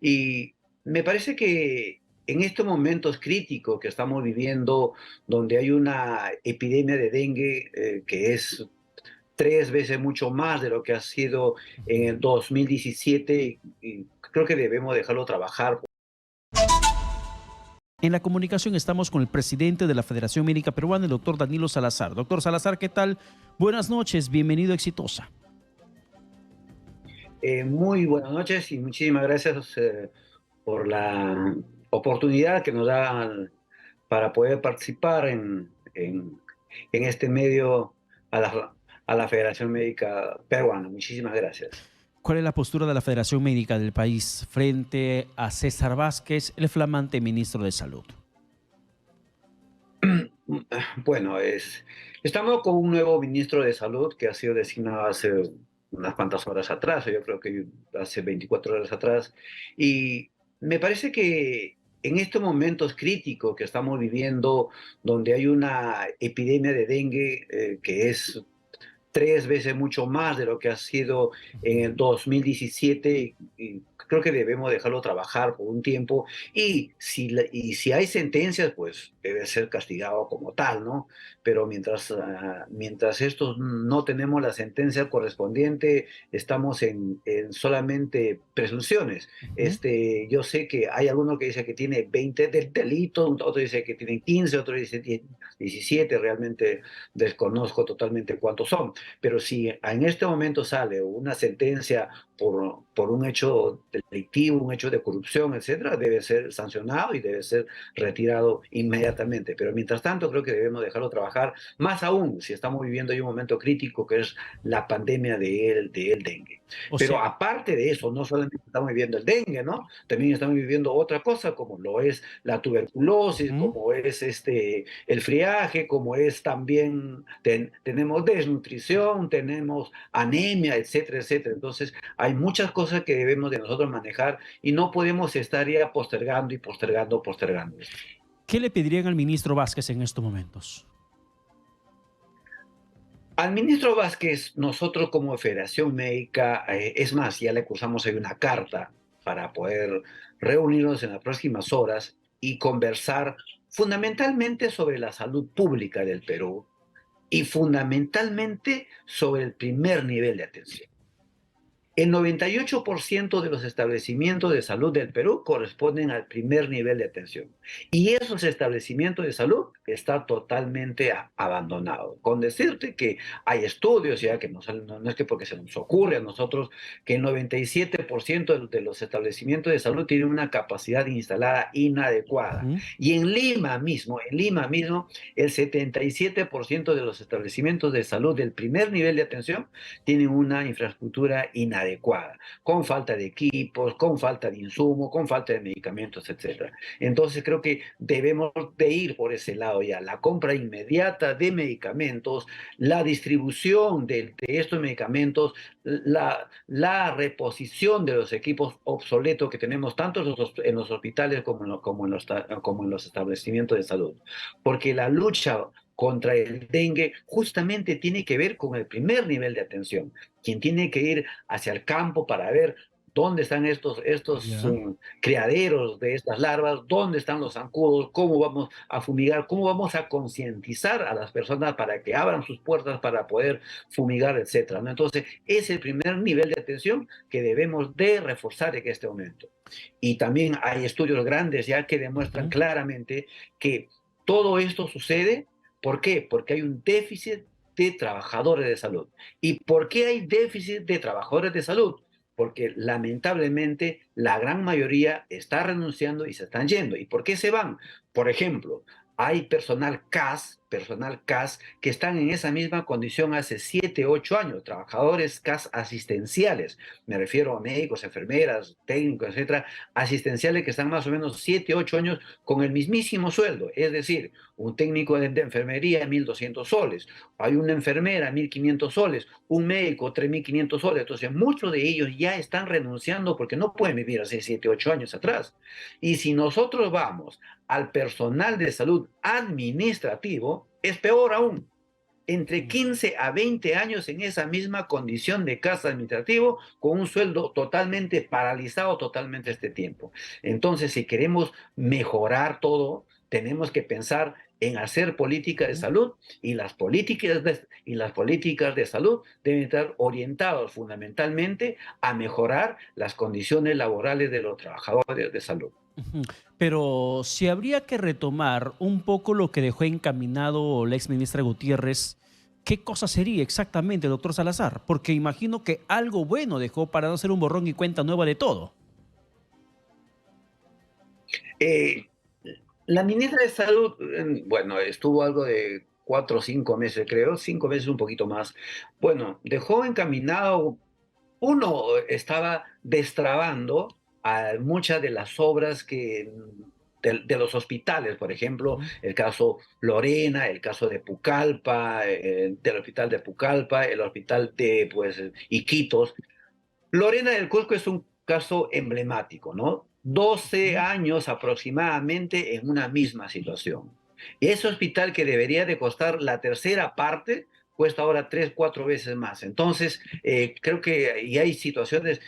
Y me parece que en estos momentos críticos que estamos viviendo, donde hay una epidemia de dengue que es tres veces mucho más de lo que ha sido en Ujú. el 2017, y creo que debemos dejarlo trabajar. En la comunicación estamos con el presidente de la Federación Médica Peruana, el doctor Danilo Salazar. Doctor Salazar, ¿qué tal? Buenas noches, bienvenido a Exitosa. Muy buenas noches y muchísimas gracias por la oportunidad que nos da para poder participar en este medio a la Federación Médica Peruana. Muchísimas gracias. ¿Cuál es la postura de la Federación Médica del país frente a César Vázquez, el flamante ministro de Salud? Bueno, estamos con un nuevo ministro de Salud que ha sido designado hace unas cuantas horas atrás, yo creo que hace 24 horas atrás, y me parece que en estos momentos críticos que estamos viviendo, donde hay una epidemia de dengue que es tres veces mucho más de lo que ha sido en Ujú. el 2017 y creo que debemos dejarlo trabajar por un tiempo y si hay sentencias, pues debe ser castigado como tal, ¿no? Pero mientras esto no tenemos la sentencia correspondiente, estamos en solamente presunciones. Ujú. Yo sé que hay alguno que dice que tiene 20 delitos, otro dice que tiene 15, otro dice 17, realmente desconozco totalmente cuántos son. Pero si en este momento sale una sentencia por un hecho delictivo, un hecho de corrupción, etcétera, debe ser sancionado y debe ser retirado inmediatamente. Pero mientras tanto, creo que debemos dejarlo trabajar, más aún si estamos viviendo hoy un momento crítico que es la pandemia del dengue. O Pero sea, aparte de eso, no solamente estamos viviendo el dengue, ¿no? También estamos viviendo otra cosa, como lo es la tuberculosis, ujú. como es el friaje, como es también, tenemos desnutrición, tenemos anemia, etcétera, etcétera. Entonces, hay muchas cosas que debemos de nosotros manejar y no podemos estar ya postergando y postergando, postergando esto. ¿Qué le pedirían al ministro Vázquez en estos momentos? Al ministro Vázquez, nosotros como Federación Médica, es más, ya le cursamos ahí una carta para poder reunirnos en las próximas horas y conversar fundamentalmente sobre la salud pública del Perú y fundamentalmente sobre el primer nivel de atención. El 98% de los establecimientos de salud del Perú corresponden al primer nivel de atención. Y esos establecimientos de salud están totalmente abandonados. Con decirte que hay estudios, ya que no es que porque se nos ocurre a nosotros, que el 97% de los establecimientos de salud tienen una capacidad instalada inadecuada. Ujú. Y en Lima mismo, el 77% de los establecimientos de salud del primer nivel de atención tienen una infraestructura inadecuada, con falta de equipos, con falta de insumos, con falta de medicamentos, etcétera. Entonces creo que debemos de ir por ese lado ya, la compra inmediata de medicamentos, la distribución de estos medicamentos, la reposición de los equipos obsoletos que tenemos tanto en los hospitales como en los establecimientos de salud. Porque la lucha contra el dengue justamente tiene que ver con el primer nivel de atención, quien tiene que ir hacia el campo para ver dónde están estos Ya. criaderos de estas larvas, dónde están los zancudos, cómo vamos a fumigar, cómo vamos a concientizar a las personas para que abran sus puertas para poder fumigar, etcétera, ¿no? Entonces, es el primer nivel de atención que debemos de reforzar en este momento. Y también hay estudios grandes ya que demuestran Ujú. claramente que todo esto sucede. ¿Por qué? Porque hay un déficit de trabajadores de salud. ¿Y por qué hay déficit de trabajadores de salud? Porque lamentablemente la gran mayoría está renunciando y se están yendo. ¿Y por qué se van? Por ejemplo, hay personal CAS que están en esa misma condición hace 7, 8 años, trabajadores CAS asistenciales, me refiero a médicos, enfermeras, técnicos, etcétera, asistenciales que están más o menos 7, 8 años con el mismísimo sueldo, es decir, un técnico de enfermería 1.200 soles, hay una enfermera 1.500 soles, un médico 3.500 soles, entonces muchos de ellos ya están renunciando porque no pueden vivir hace 7, 8 años atrás. Y si nosotros vamos al personal de salud administrativo, es peor aún, entre 15 a 20 años en esa misma condición de caso administrativo, con un sueldo totalmente paralizado totalmente este tiempo. Entonces, si queremos mejorar todo, tenemos que pensar en hacer política de Ujú. salud, y las políticas de salud deben estar orientadas fundamentalmente a mejorar las condiciones laborales de los trabajadores de salud. Ujú. Pero si habría que retomar un poco lo que dejó encaminado la exministra Gutiérrez, ¿qué cosa sería exactamente, doctor Salazar? Porque imagino que algo bueno dejó para no ser un borrón y cuenta nueva de todo. Eh, la ministra de Salud, bueno, estuvo algo de 4 o 5 meses, creo, 5 meses, un poquito más. Bueno, dejó encaminado, uno estaba destrabando a muchas de las obras de los hospitales, por ejemplo, Ujú. el caso Lorena, el caso de Pucallpa, del hospital de Pucallpa, el hospital de pues, Iquitos. Lorena del Cusco es un caso emblemático, ¿no? 12 años aproximadamente en una misma situación. Ese hospital que debería de costar la tercera parte, cuesta ahora 3, 4 veces más. Entonces, creo que y hay situaciones,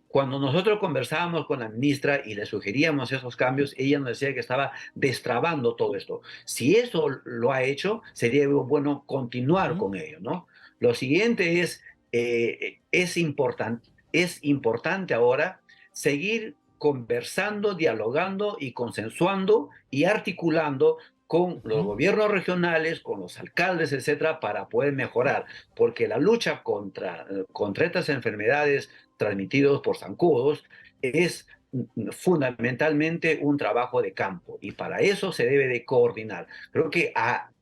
cuando nosotros conversábamos con la ministra y le sugeríamos esos cambios, ella nos decía que estaba destrabando todo esto. Si eso lo ha hecho, sería bueno continuar Ujú. con ello, ¿no? Lo siguiente es importante ahora seguir conversando, dialogando y consensuando y articulando con los Ujú. gobiernos regionales, con los alcaldes, etcétera, para poder mejorar, porque la lucha contra estas enfermedades transmitidas por zancudos es fundamentalmente un trabajo de campo y para eso se debe de coordinar. Creo que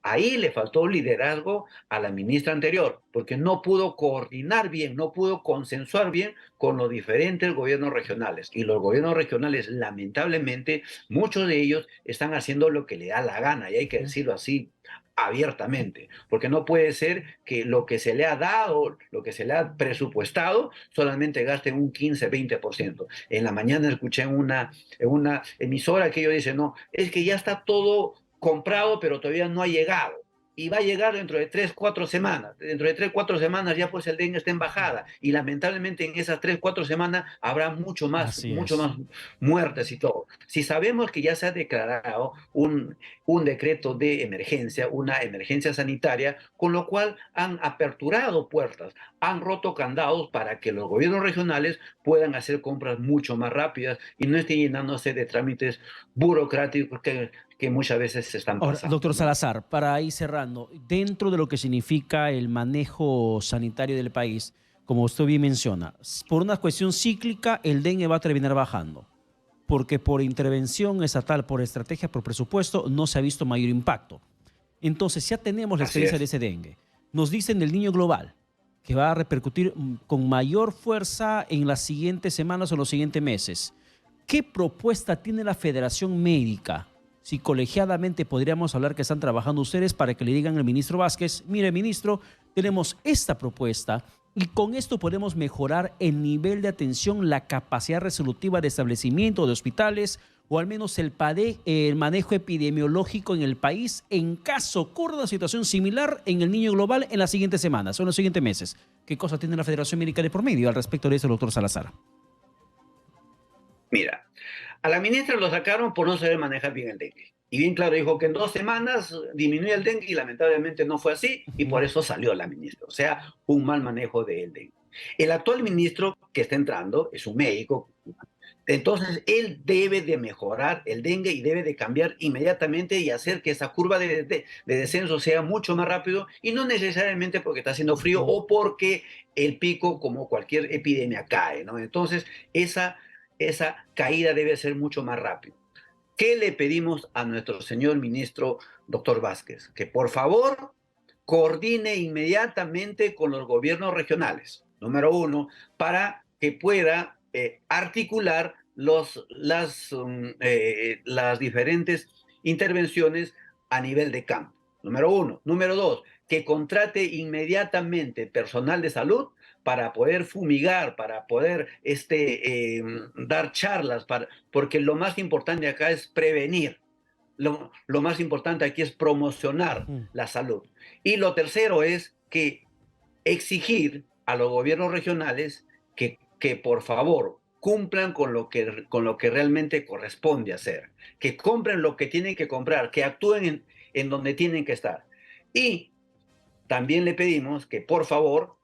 ahí le faltó liderazgo a la ministra anterior, porque no pudo coordinar bien, no pudo consensuar bien con los diferentes gobiernos regionales. Y los gobiernos regionales, lamentablemente, muchos de ellos están haciendo lo que le da la gana, y hay que Ujú. decirlo así abiertamente, porque no puede ser que lo que se le ha dado, lo que se le ha presupuestado, solamente gasten un 15, 20%. En la mañana escuché en una emisora que ellos dicen, no, es que ya está todo comprado, pero todavía no ha llegado. Y va a llegar dentro de 3, 4 semanas. Dentro de 3, 4 semanas ya pues el dengue está en bajada. Y lamentablemente en esas 3, 4 semanas habrá Así mucho es. más muertes y todo. Si sabemos que ya se ha declarado un decreto de emergencia, una emergencia sanitaria, con lo cual han aperturado puertas, han roto candados para que los gobiernos regionales puedan hacer compras mucho más rápidas y no estén llenándose de trámites burocráticos que muchas veces se están Ahora, pasando, doctor ¿no? Salazar, para ir cerrando, dentro de lo que significa el manejo sanitario del país, como usted bien menciona, por una cuestión cíclica, el dengue va a terminar bajando, porque por intervención estatal, por estrategia, por presupuesto, no se ha visto mayor impacto. Entonces, ya tenemos la Así experiencia de es. ese dengue. Nos dicen del niño global, que va a repercutir con mayor fuerza en las siguientes semanas o en los siguientes meses. ¿Qué propuesta tiene la Federación Médica? Si colegiadamente podríamos hablar que están trabajando ustedes para que le digan al ministro Vázquez, mire ministro, tenemos esta propuesta y con esto podemos mejorar el nivel de atención, la capacidad resolutiva de establecimiento de hospitales o al menos el manejo epidemiológico en el país en caso ocurra una situación similar en el niño global en las siguientes semanas o en los siguientes meses. ¿Qué cosa tiene la Federación Médica de por medio al respecto de eso, doctor Salazar? Mira, a la ministra lo sacaron por no saber manejar bien el dengue. Y bien claro, dijo que en 2 semanas disminuía el dengue y lamentablemente no fue así y Ujú. por eso salió la ministra. O sea, un mal manejo del dengue. El actual ministro que está entrando es un médico. Entonces, él debe de mejorar el dengue y debe de cambiar inmediatamente y hacer que esa curva de descenso sea mucho más rápido y no necesariamente porque está haciendo frío Ujú. o porque el pico, como cualquier epidemia, cae, ¿no? Entonces, esa caída debe ser mucho más rápido. ¿Qué le pedimos a nuestro señor ministro, doctor Vázquez? Que por favor coordine inmediatamente con los gobiernos regionales, número uno, para que pueda articular las diferentes intervenciones a nivel de campo. Número uno. Número dos, que contrate inmediatamente personal de salud para poder fumigar, para poder dar charlas, porque lo más importante acá es prevenir. lo más importante aquí es promocionar Ujú. la salud. Y lo tercero es que exigir a los gobiernos regionales que por favor cumplan con lo que realmente corresponde hacer, que compren lo que tienen que comprar, que actúen en donde tienen que estar. Y también le pedimos que por favor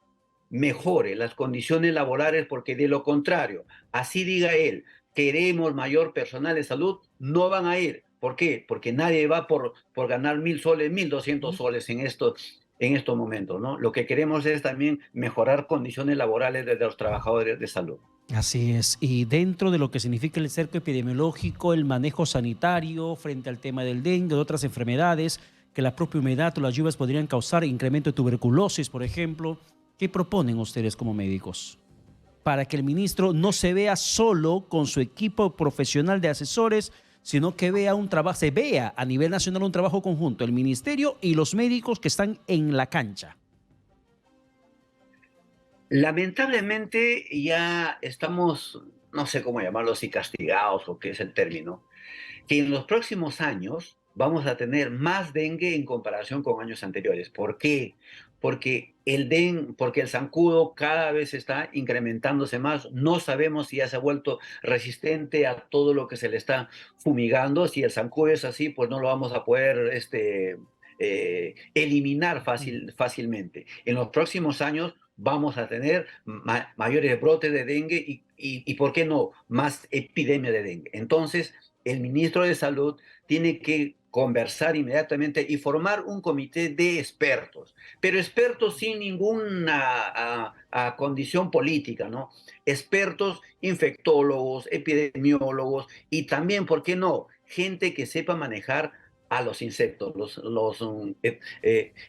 mejore las condiciones laborales, porque de lo contrario, así diga él, queremos mayor personal de salud, no van a ir. ¿Por qué? Porque nadie va por ganar 1.000 soles, 1.200 soles en estos momentos, ¿no? Lo que queremos es también mejorar condiciones laborales de los trabajadores de salud. Así es. Y dentro de lo que significa el cerco epidemiológico, el manejo sanitario frente al tema del dengue, de otras enfermedades, que la propia humedad o las lluvias podrían causar incremento de tuberculosis, por ejemplo, ¿qué proponen ustedes como médicos? Para que el ministro no se vea solo con su equipo profesional de asesores, sino que vea un trabajo, se vea a nivel nacional un trabajo conjunto, el ministerio y los médicos que están en la cancha. Lamentablemente ya estamos, no sé cómo llamarlo, si castigados o qué es el término, que en los próximos años vamos a tener más dengue en comparación con años anteriores. ¿Por qué? Porque el zancudo cada vez está incrementándose más. No sabemos si ya se ha vuelto resistente a todo lo que se le está fumigando. Si el zancudo es así, pues no lo vamos a poder eliminar fácilmente. En los próximos años vamos a tener mayores brotes de dengue y, ¿por qué no?, más epidemia de dengue. Entonces, el ministro de Salud tiene que conversar inmediatamente y formar un comité de expertos, pero expertos sin ninguna condición política, ¿no? Expertos, infectólogos, epidemiólogos y también, ¿por qué no?, gente que sepa manejar a los insectos. Los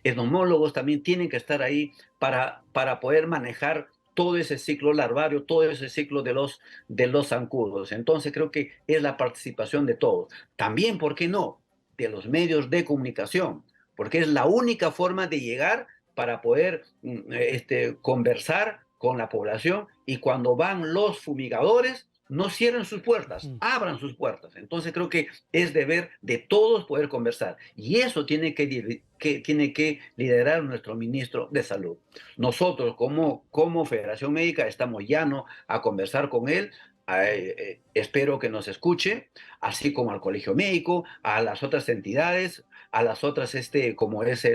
entomólogos también tienen que estar ahí para poder manejar todo ese ciclo larvario, todo ese ciclo de los zancudos. Entonces creo que es la participación de todos. También, ¿por qué no?, de los medios de comunicación, porque es la única forma de llegar para poder conversar con la población, y cuando van los fumigadores, no cierren sus puertas, Ujú. abran sus puertas. Entonces creo que es deber de todos poder conversar, y eso tiene que liderar nuestro ministro de Salud. Nosotros como Federación Médica estamos llanos a conversar con él. Espero que nos escuche, así como al Colegio Médico, a las otras entidades, a las otras, como es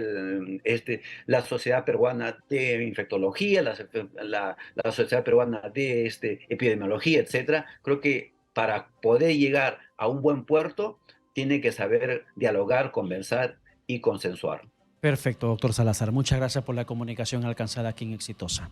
la Sociedad Peruana de Infectología, la Sociedad Peruana de Epidemiología, etcétera. Creo que para poder llegar a un buen puerto, tiene que saber dialogar, conversar y consensuar. Perfecto, doctor Salazar. Muchas gracias por la comunicación alcanzada aquí en Exitosa.